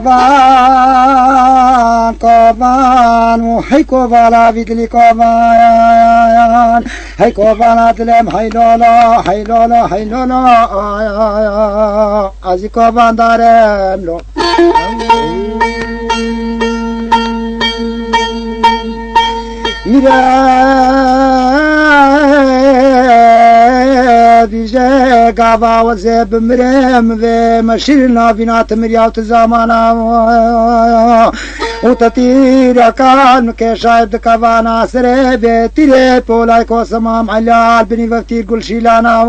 كوبان كوبان وحي كوبالا بيدلي كوبان هاي كوبان أدلم هاي لولا هاي لولا هاي لولا أزي كوبان دارم لو بيجي قابا وزيب مريم في مشيرنا بنات مريات زمانا وتطير كان كشايد كبانا سري بيتيري بولاي كوسمام علال بني بفتير كل شيلانا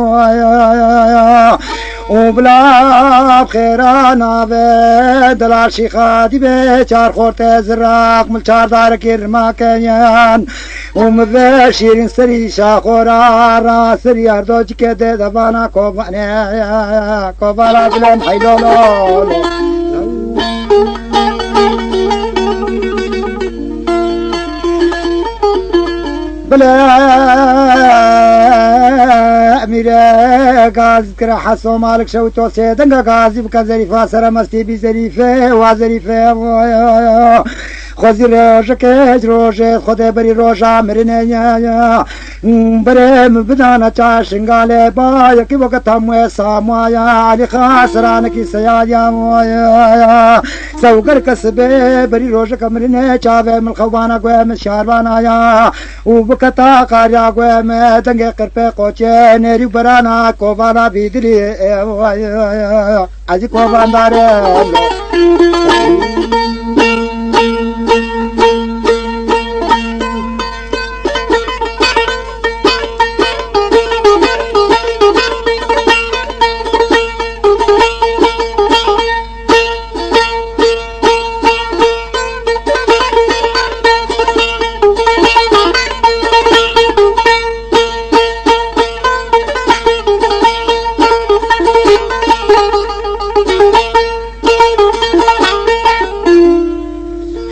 وبلا بخيرانا بدلال شيخاتي بيشار خورتي زراق ملشار دارك يرماكيان ومبشيرين سري شاخورا را سري أردوج كده دبانا كوبانا كوبانا بلن حيلولو بلا أميرة غازي كرا حسو مالك شوتو سيدنغا غازي بكا زريفة سرمستي بزريفة وزريفة خوزی روژه کج روژه خود بری روژه مرنه برم بدانا چاشنگاله با یکی وقت هم سامایا علی خاسران کی سیایا مویا سوگر کسبه بری روژه کمرنه چاوه ملخوانا گویم شاروانا یا و وقتا کاریا گویم دنگ کرپه قوچه نری برانا کووانا بیدری ازی کووان داره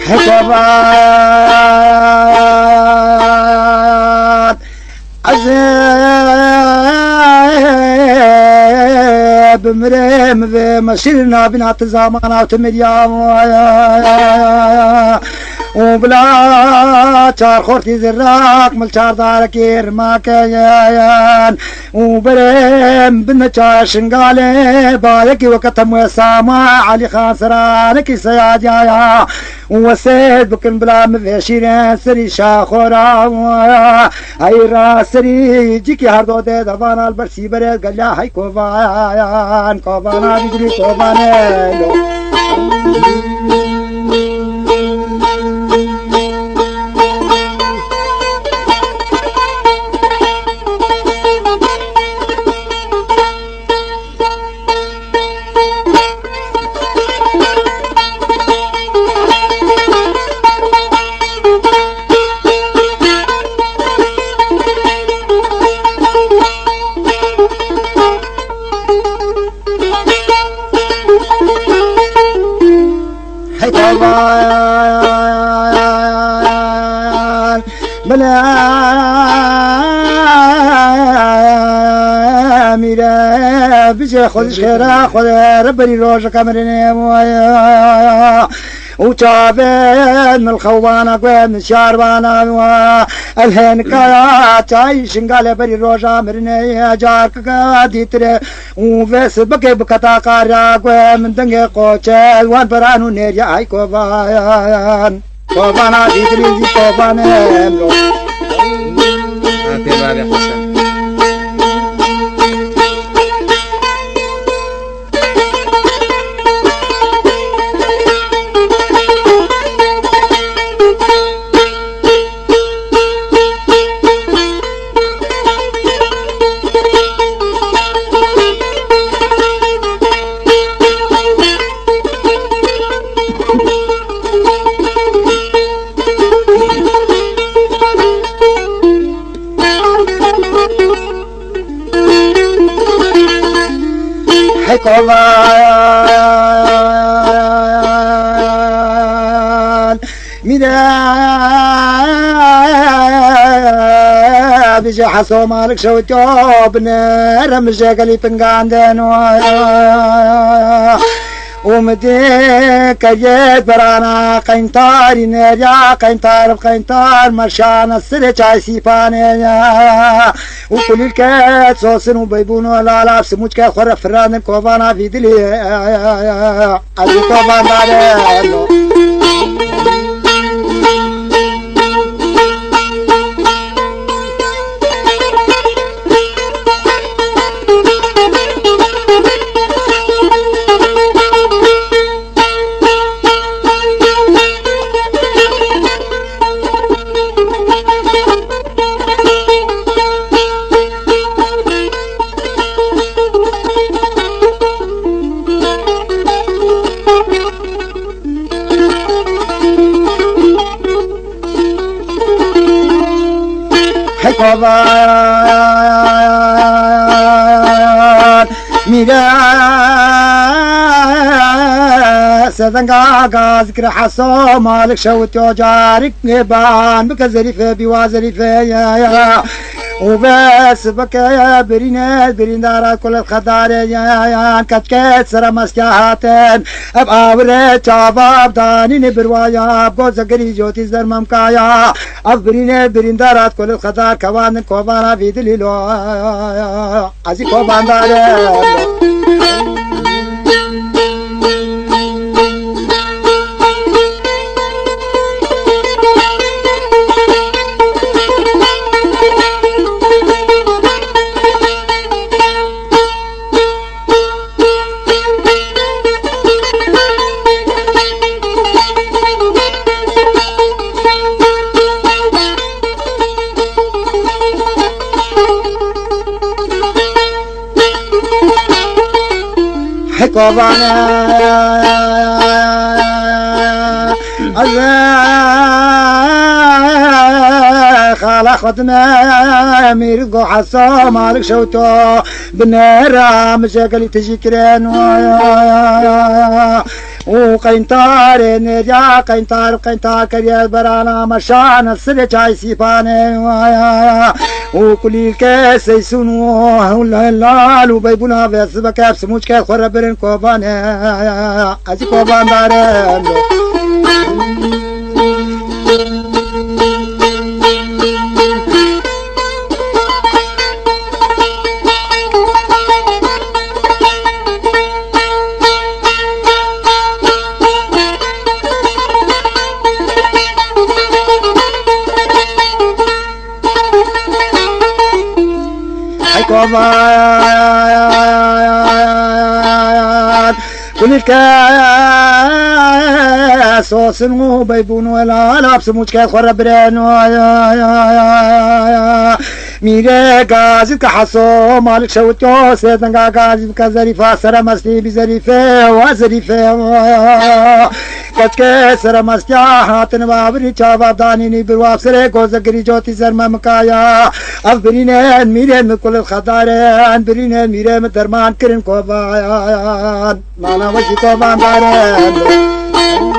حكبات عذاب مريم في مشيرنا بنات زمانا وتمريا وبلا چار خورتي زراق ملچار دارك يرماكيان وبرم بنچار شنغالي بايكي وقت موساما علي خاسرانك سياديا وسيد بكن بلا مفيشيرين سري شاخورا هاي راسري جيكي هردو دي دفانا البرسي بريد قال هاي كوبان كوبانا بيجري كوبانيلو بلا ميرا بيجي خذش خيرا خذ ربني روجك امرني مويا وشابين من الخوانا قوين من شاربانا الهين كايا تعيش قال بري روجا مرني جارك قادي تري وفيس بكي بكتا قارا قوين من دنجي قوشل وان برانو نيريا اي كوبان كوبانا دي تريزي كوبان امرو باري حسن كوبان ميدا بيجي حسو مالك شو توب نرم جاكلي بنغاندن ومدي كجيت برانا قينتاري نيريا قينتار بقينتار مشان السرج عيسيبانيا وكل الكات صوصن وبيبون ولا لا سموج كات خرف فران كوفانا في دلي أبي كوفان داري كوفان ميراس دنقا ذكر حصو مالك شوت وجارك نبان بك زريفه بوازريفه يا وبس بك يا برين دارات كل الخضار يا كتكت سر مسكاتن اب اوري شباب داني نبروايا ابو زغري جوتي زر ممكايا اب برين دارات كل الخضار كوان كوبانا في دليلو ازي كوبان دار كوبانا خالا خدنا ميرقو حصو مالك شوتو بنيرا مشاكل تجيكرين وقينتار نرجع قينتار كريال برانا مشان السرج عيسيباني وكل الكاس يسونوه والهلال وبيبونا بس بكاب سموش كاس خربرين كوبان ازي كوبان دارين كوبان كل الكاس وصنو بيبون ولا لابس موج كاس خربرين ميري غازي كحصو مالك شوتو سيدنا غازي كزريفا سر مسلي بزريفه وزريفه كتك سر مسيا هاتن بابري چابا داني برواب سر گوزگري جوتي زر ممكايا افبرين ميرن كل الخضارن برين ميرن درمان كرن كوبان مانا وجي كوبان دارن